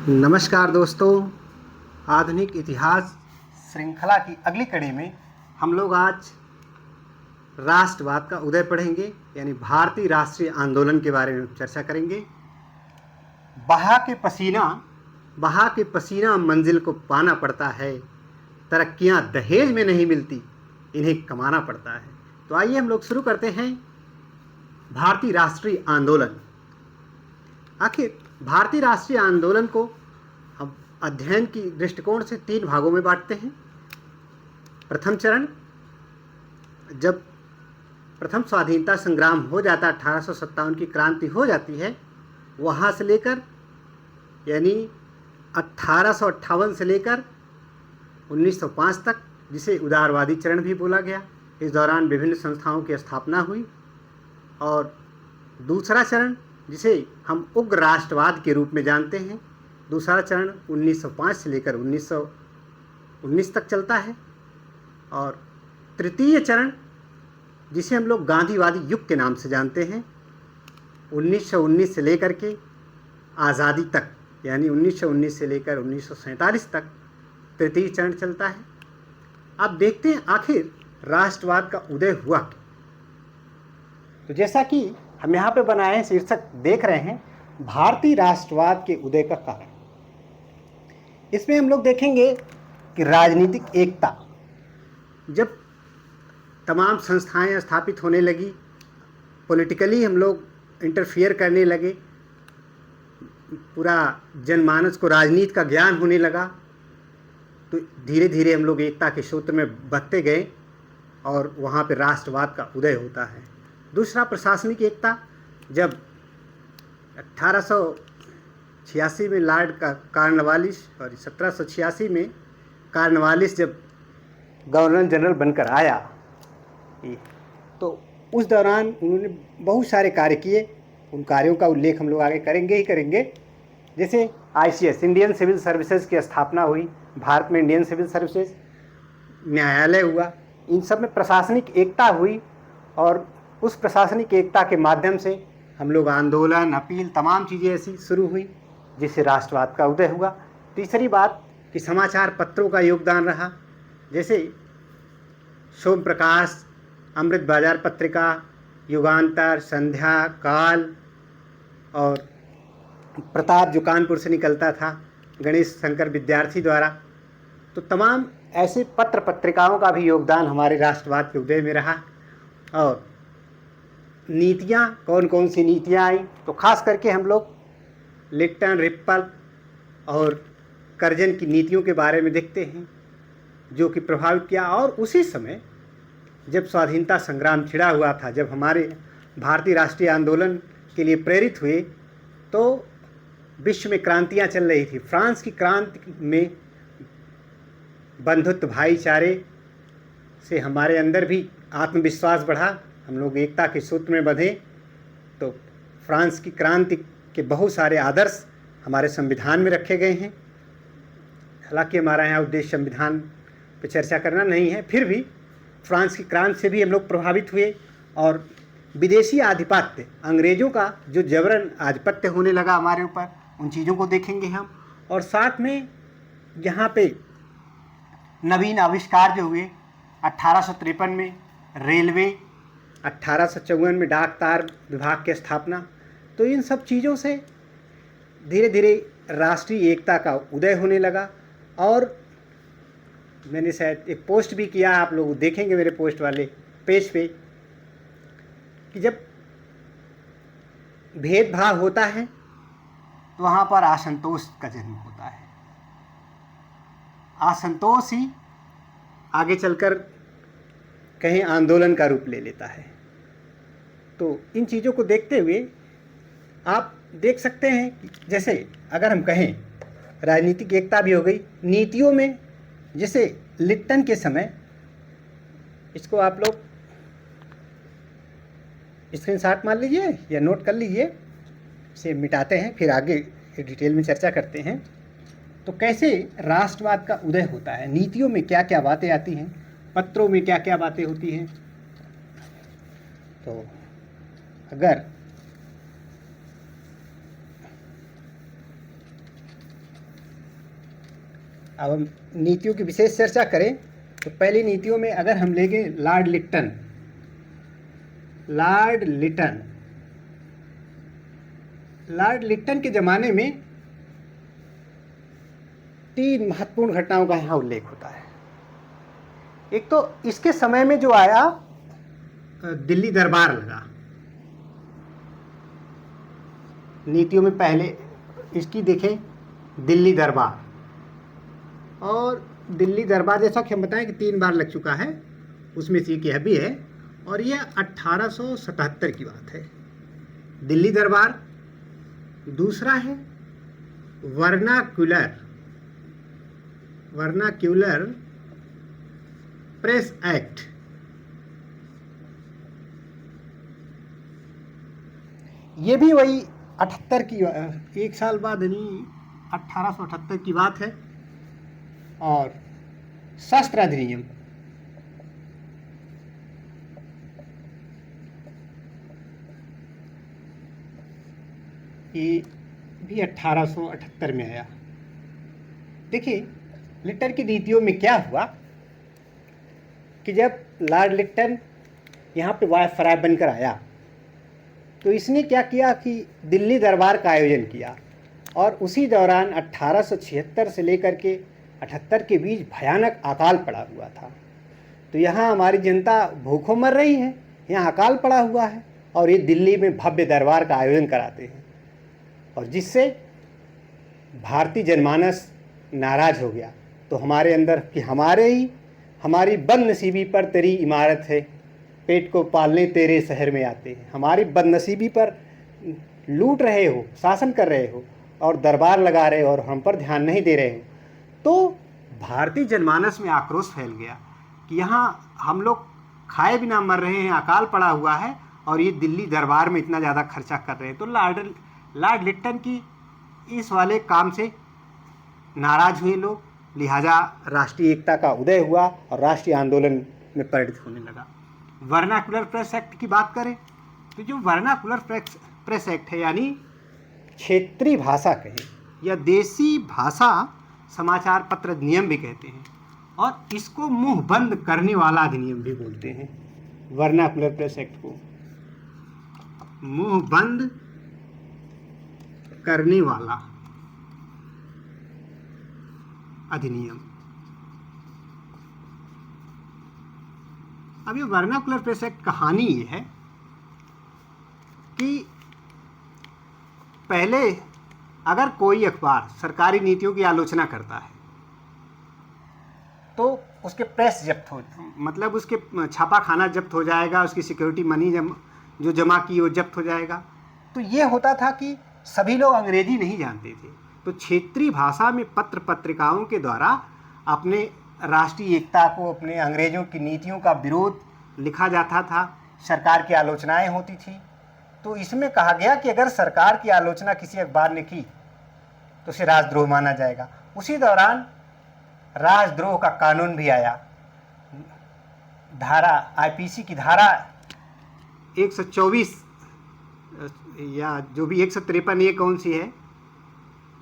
नमस्कार दोस्तों, आधुनिक इतिहास श्रृंखला की अगली कड़ी में हम लोग आज राष्ट्रवाद का उदय पढ़ेंगे, यानी भारतीय राष्ट्रीय आंदोलन के बारे में चर्चा करेंगे। बहा के पसीना मंजिल को पाना पड़ता है, तरक्कियां दहेज में नहीं मिलती, इन्हें कमाना पड़ता है। तो आइए हम लोग शुरू करते हैं। भारतीय राष्ट्रीय आंदोलन। आखिर भारतीय राष्ट्रीय आंदोलन को हम अध्ययन की दृष्टिकोण से 3 भागों में बांटते हैं। प्रथम चरण, जब प्रथम स्वाधीनता संग्राम हो जाता, 1857 की क्रांति हो जाती है, वहाँ से लेकर यानी 1858 से लेकर 1905 तक, जिसे उदारवादी चरण भी बोला गया। इस दौरान विभिन्न संस्थाओं की स्थापना हुई। और दूसरा चरण, जिसे हम उग्र राष्ट्रवाद के रूप में जानते हैं, दूसरा चरण 1905 से लेकर 1919 तक चलता है। और तृतीय चरण, जिसे हम लोग गांधीवादी युग के नाम से जानते हैं, 1919 से लेकर के आज़ादी तक, यानी 1919 से लेकर 1947 तक तृतीय चरण चलता है। अब देखते हैं आखिर राष्ट्रवाद का उदय हुआ। तो जैसा कि हम यहाँ पे बनाए हैं, शीर्षक देख रहे हैं, भारतीय राष्ट्रवाद के उदय का कारण। इसमें हम लोग देखेंगे कि राजनीतिक एकता, जब तमाम संस्थाएं स्थापित होने लगी, पॉलिटिकली हम लोग इंटरफियर करने लगे, पूरा जनमानस को राजनीति का ज्ञान होने लगा, तो धीरे धीरे हम लोग एकता के सूत्र में बंधते गए और वहाँ पे राष्ट्रवाद का उदय होता है। दूसरा, प्रशासनिक एकता, जब 1886 में लॉर्ड कॉर्नवालिस और 1786 में कॉर्नवालिस जब गवर्नर जनरल बनकर आया, तो उस दौरान उन्होंने बहुत सारे कार्य किए। उन कार्यों का उल्लेख हम लोग आगे करेंगे ही करेंगे। जैसे ICS, इंडियन सिविल सर्विसेज की स्थापना हुई, भारत में इंडियन सिविल सर्विसेज, न्यायालय हुआ, इन सब में प्रशासनिक एकता हुई। और उस प्रशासनिक एकता के माध्यम से हम लोग आंदोलन, अपील, तमाम चीज़ें ऐसी शुरू हुई, जिससे राष्ट्रवाद का उदय हुआ। तीसरी बात कि समाचार पत्रों का योगदान रहा, जैसे सोम प्रकाश, अमृत बाजार पत्रिका, युगांतर, संध्या, काल, और प्रताप जो कानपुर से निकलता था गणेश शंकर विद्यार्थी द्वारा। तो तमाम ऐसे पत्र पत्रिकाओं का भी योगदान हमारे राष्ट्रवाद के उदय में रहा। और नीतियाँ, कौन कौन सी नीतियाँ आई, तो खास करके हम लोग लिट्टन, रिप्पल और कर्जन की नीतियों के बारे में देखते हैं, जो कि प्रभावित किया। और उसी समय जब स्वाधीनता संग्राम छिड़ा हुआ था, जब हमारे भारतीय राष्ट्रीय आंदोलन के लिए प्रेरित हुए, तो विश्व में क्रांतियाँ चल रही थी। फ्रांस की क्रांति में बंधुत्व, भाईचारे से हमारे अंदर भी आत्मविश्वास बढ़ा, हम लोग एकता के सूत्र में बंधे। तो फ्रांस की क्रांति के बहुत सारे आदर्श हमारे संविधान में रखे गए हैं। हालांकि हमारा यहाँ उद्देश्य संविधान पर चर्चा करना नहीं है, फिर भी फ्रांस की क्रांति से भी हम लोग प्रभावित हुए। और विदेशी आधिपत्य, अंग्रेज़ों का जो जबरन आधिपत्य होने लगा हमारे ऊपर, उन चीज़ों को देखेंगे हम। और साथ में यहाँ पे नवीन आविष्कार जो हुए, 1853 में रेलवे, 1854 में डाक तार विभाग की स्थापना, तो इन सब चीज़ों से धीरे धीरे राष्ट्रीय एकता का उदय होने लगा। और मैंने शायद एक पोस्ट भी किया, आप लोग देखेंगे मेरे पोस्ट वाले पेज पे, कि जब भेदभाव होता है तो वहाँ पर असंतोष का जन्म होता है। असंतोष ही आगे चलकर कहीं आंदोलन का रूप ले लेता है। तो इन चीज़ों को देखते हुए आप देख सकते हैं कि जैसे अगर हम कहें राजनीतिक एकता भी हो गई, नीतियों में जैसे लिट्टन के समय, इसको आप लोग स्क्रीनशॉट मार लीजिए या नोट कर लीजिए, इसे मिटाते हैं, फिर आगे डिटेल में चर्चा करते हैं। तो कैसे राष्ट्रवाद का उदय होता है, नीतियों में क्या क्या बातें आती हैं, पत्रों में क्या क्या बातें होती हैं। तो अगर अब हम नीतियों की विशेष चर्चा करें तो पहली नीतियों में अगर हम लेंगे लॉर्ड लिट्टन के ज़माने में 3 महत्वपूर्ण घटनाओं का यहाँ उल्लेख होता है। एक तो इसके समय में जो आया दिल्ली दरबार लगा। नीतियों में पहले इसकी देखें दिल्ली दरबार, और दिल्ली दरबार जैसा कि हम बताएं कि 3 बार लग चुका है, उसमें से एक यह भी है, और यह 1877 की बात है। दिल्ली दरबार। दूसरा है वर्नाक्यूलर प्रेस एक्ट। ये भी वही 78 की, एक साल बाद नहीं 1878 की बात है। और शस्त्र अधिनियम, ये भी 1878 में आया। देखिए लिट्टन की नीतियों में क्या हुआ कि जब लॉर्ड लिट्टन यहाँ पे वायसराय बनकर आया तो इसने क्या किया कि दिल्ली दरबार का आयोजन किया, और उसी दौरान 1876 से लेकर के 78 के बीच भयानक अकाल पड़ा हुआ था। तो यहाँ हमारी जनता भूखों मर रही है, यहाँ अकाल पड़ा हुआ है, और ये दिल्ली में भव्य दरबार का आयोजन कराते हैं, और जिससे भारतीय जनमानस नाराज हो गया। तो हमारे अंदर कि हमारी बदनसीबी पर तेरी इमारत है, पेट को पालने तेरे शहर में आते हैं। हमारी बदनसीबी पर लूट रहे हो, शासन कर रहे हो, और दरबार लगा रहे हो, और हम पर ध्यान नहीं दे रहे हो। तो भारतीय जनमानस में आक्रोश फैल गया कि यहाँ हम लोग खाए बिना मर रहे हैं, अकाल पड़ा हुआ है, और ये दिल्ली दरबार में इतना ज़्यादा खर्चा कर रहे हैं। तो लॉर्ड लिट्टन की इस वाले काम से नाराज हुए लोग, लिहाजा राष्ट्रीय एकता का उदय हुआ और राष्ट्रीय आंदोलन में परिणत होने लगा। वर्नाकुलर प्रेस एक्ट की बात करें तो जो वर्नाकुलर प्रेस एक्ट है, यानी क्षेत्रीय भाषा कहें या देसी भाषा समाचार पत्र अधिनियम भी कहते हैं, और इसको मुंह बंद करने वाला अधिनियम भी बोलते हैं। वर्नाकुलर प्रेस एक्ट को मुंह बंद करने वाला अधिनियम। अब ये वर्नाकुलर प्रेस एक्ट कहानी ये है कि पहले अगर कोई अखबार सरकारी नीतियों की आलोचना करता है तो उसके प्रेस जब्त हो, मतलब उसके छापा खाना जब्त हो जाएगा, उसकी सिक्योरिटी मनी जो जमा की वो जब्त हो जाएगा। तो ये होता था कि सभी लोग अंग्रेजी नहीं जानते थे, तो क्षेत्रीय भाषा में पत्र पत्रिकाओं के द्वारा अपने राष्ट्रीय एकता को, अपने अंग्रेजों की नीतियों का विरोध लिखा जाता था, सरकार की आलोचनाएं होती थी। तो इसमें कहा गया कि अगर सरकार की आलोचना किसी अखबार ने की तो उसे राजद्रोह माना जाएगा। उसी दौरान राजद्रोह का कानून भी आया। धारा आईपीसी की धारा 124 या जो भी 153 ये कौन सी है,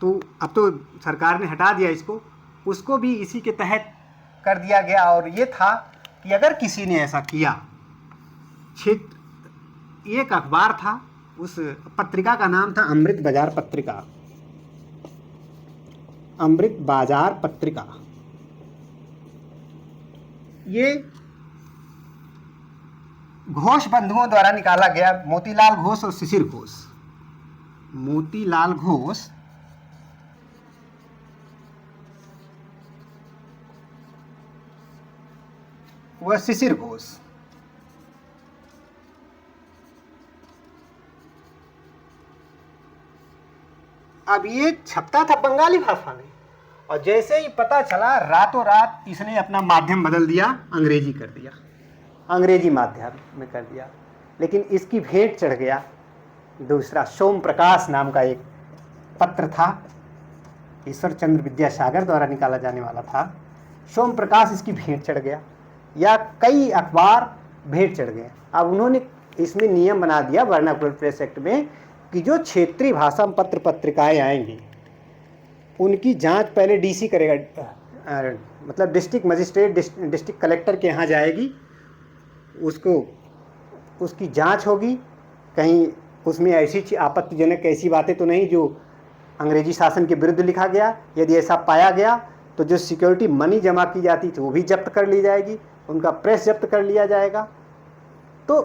तो अब तो सरकार ने हटा दिया इसको, उसको भी इसी के तहत कर दिया गया। और ये था कि अगर किसी ने ऐसा किया, एक अखबार था, उस पत्रिका का नाम था अमृत बाजार पत्रिका। अमृत बाजार पत्रिका ये घोष बंधुओं द्वारा निकाला गया, मोतीलाल घोष और शिशिर घोष। मोतीलाल घोष व शिशिर घोष। अब ये छपता था बंगाली भाषा में, और जैसे ही पता चला रातों रात इसने अपना माध्यम बदल दिया, अंग्रेजी कर दिया, अंग्रेजी माध्यम में कर दिया। लेकिन इसकी भेंट चढ़ गया दूसरा, सोम प्रकाश नाम का एक पत्र था, ईश्वर चंद्र विद्यासागर द्वारा निकाला जाने वाला था। सोम प्रकाश इसकी भेंट चढ़ गया, या कई अखबार भेंट चढ़ गए। अब उन्होंने इसमें नियम बना दिया वर्नाकुलर प्रेस एक्ट में कि जो क्षेत्रीय भाषा में पत्र पत्रिकाएं आएंगी उनकी जांच पहले डीसी करेगा, मतलब डिस्ट्रिक्ट मजिस्ट्रेट डिस्ट्रिक्ट कलेक्टर के यहाँ जाएगी, उसको उसकी जांच होगी, कहीं उसमें ऐसी आपत्तिजनक ऐसी बातें तो नहीं जो अंग्रेजी शासन के विरुद्ध लिखा गया। यदि ऐसा पाया गया तो जो सिक्योरिटी मनी जमा की जाती थी वो भी जब्त कर ली जाएगी, उनका प्रेस जब्त कर लिया जाएगा। तो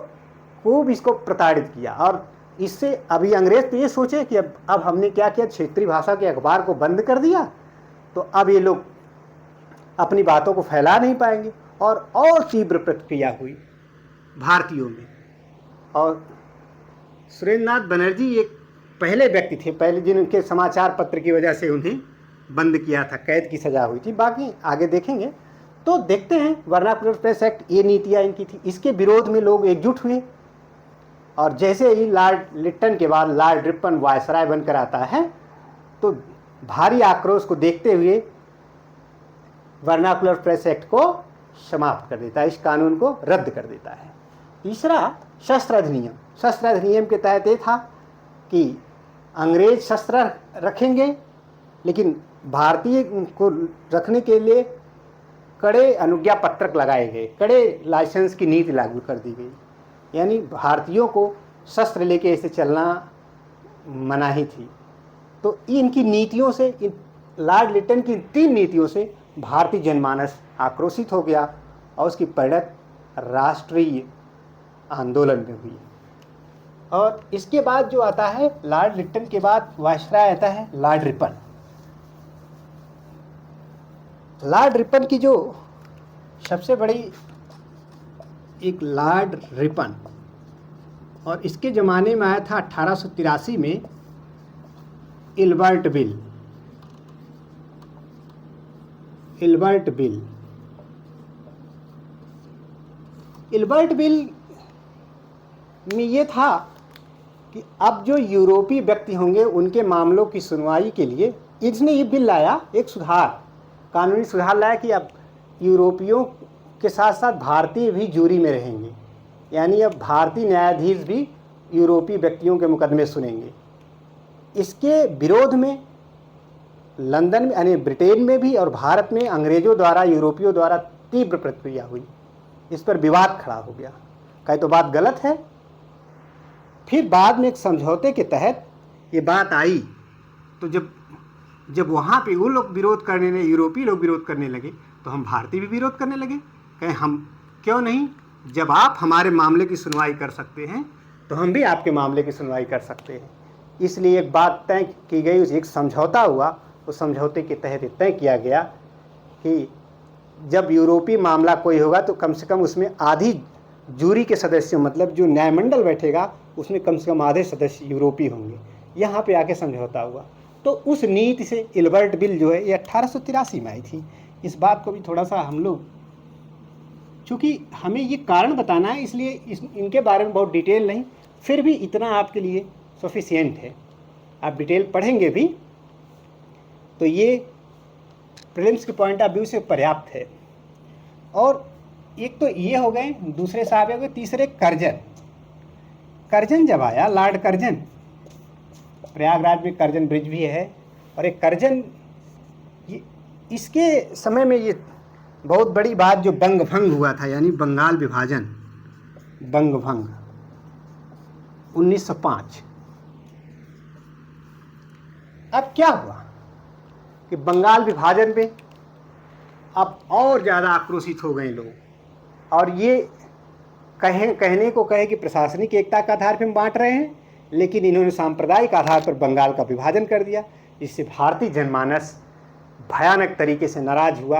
खूब इसको प्रताड़ित किया। और इससे अभी अंग्रेज तो ये सोचे कि अब हमने क्या किया, क्षेत्रीय भाषा के अखबार को बंद कर दिया, तो अब ये लोग अपनी बातों को फैला नहीं पाएंगे। और तीव्र प्रतिक्रिया हुई भारतीयों में। और सुरेंद्रनाथ बनर्जी एक पहले व्यक्ति थे, पहले जिनके समाचार पत्र की वजह से उन्हें बंद किया था, कैद की सज़ा हुई थी। बाकी आगे देखेंगे। तो देखते हैं वर्नाकुलर प्रेस एक्ट, ये नीतियाँ इनकी थी, इसके विरोध में लोग एकजुट हुए। और जैसे ही लॉर्ड लिट्टन के बाद लॉर्ड रिपन वायसराय बनकर आता है, तो भारी आक्रोश को देखते हुए वर्नाकुलर प्रेस एक्ट को समाप्त कर देता है, इस कानून को रद्द कर देता है। तीसरा, शस्त्र अधिनियम। शस्त्र अधिनियम के तहत ये था कि अंग्रेज शस्त्र रखेंगे, लेकिन भारतीय को रखने के लिए कड़े अनुज्ञा पत्रक लगाए गए, कड़े लाइसेंस की नीति लागू कर दी गई। यानी भारतीयों को शस्त्र लेके ऐसे चलना मनाही थी। तो इनकी नीतियों से, इन लॉर्ड लिट्टन की 3 नीतियों से भारतीय जनमानस आक्रोशित हो गया और उसकी परिणत राष्ट्रीय आंदोलन में हुई। और इसके बाद जो आता है, लॉर्ड लिट्टन के बाद वायसराय आता है लॉर्ड रिपन। लॉर्ड रिपन की जो सबसे बड़ी एक लॉर्ड रिपन, और इसके ज़माने में आया था 1883 में इल्बर्ट बिल। इल्बर्ट बिल में ये था कि अब जो यूरोपीय व्यक्ति होंगे उनके मामलों की सुनवाई के लिए इसने ये बिल लाया, एक सुधार, कानूनी सुधार लाया कि अब यूरोपियों के साथ साथ भारतीय भी जूरी में रहेंगे। यानी अब भारतीय न्यायाधीश भी यूरोपीय व्यक्तियों के मुकदमे सुनेंगे। इसके विरोध में लंदन में, यानी ब्रिटेन में भी और भारत में अंग्रेज़ों द्वारा, यूरोपियों द्वारा तीव्र प्रतिक्रिया हुई। इस पर विवाद खड़ा हो गया, कहे तो बात गलत है। फिर बाद में एक समझौते के तहत ये बात आई, तो जब वहाँ पे वो लोग विरोध करने लगे, यूरोपीय लोग विरोध करने लगे, तो हम भारतीय भी विरोध करने लगे। कहें हम क्यों नहीं, जब आप हमारे मामले की सुनवाई कर सकते हैं तो हम भी आपके मामले की सुनवाई कर सकते हैं। इसलिए एक बात तय की गई, उस एक समझौता हुआ। उस समझौते के तहत तय किया गया कि जब यूरोपीय मामला कोई होगा तो कम से कम उसमें आधी जूरी के सदस्य, मतलब जो न्यायमंडल बैठेगा उसमें कम से कम आधे सदस्य यूरोपीय होंगे। यहाँ पे आके समझौता हुआ। तो उस नीति से इल्बर्ट बिल जो है ये 1883 में आई थी। इस बात को भी थोड़ा सा हम लोग, चूँकि हमें ये कारण बताना है इसलिए इनके बारे में बहुत डिटेल नहीं, फिर भी इतना आपके लिए सफिशिएंट है। आप डिटेल पढ़ेंगे भी तो ये प्रीलिम्स के पॉइंट ऑफ व्यू से पर्याप्त है। और एक तो ये हो गए, दूसरे साहब हो गए। तीसरे करजन जब आया, लॉर्ड करजन, प्रयागराज में करजन ब्रिज भी है, और एक करजन, इसके समय में ये बहुत बड़ी बात जो बंगभंग हुआ था, यानी बंगाल विभाजन, बंगभंग 1905। अब क्या हुआ कि बंगाल विभाजन में अब और ज़्यादा आक्रोशित हो गए लोग, और ये कहने को कहे कि प्रशासनिक एकता के आधार पर हम बांट रहे हैं, लेकिन इन्होंने सांप्रदायिक आधार पर बंगाल का विभाजन कर दिया। इससे भारतीय जनमानस भयानक तरीके से नाराज हुआ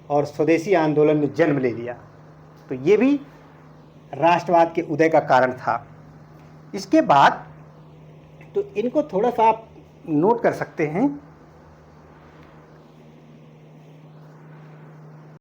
और स्वदेशी आंदोलन ने जन्म ले लिया। तो ये भी राष्ट्रवाद के उदय का कारण था। इसके बाद तो इनको थोड़ा सा आप नोट कर सकते हैं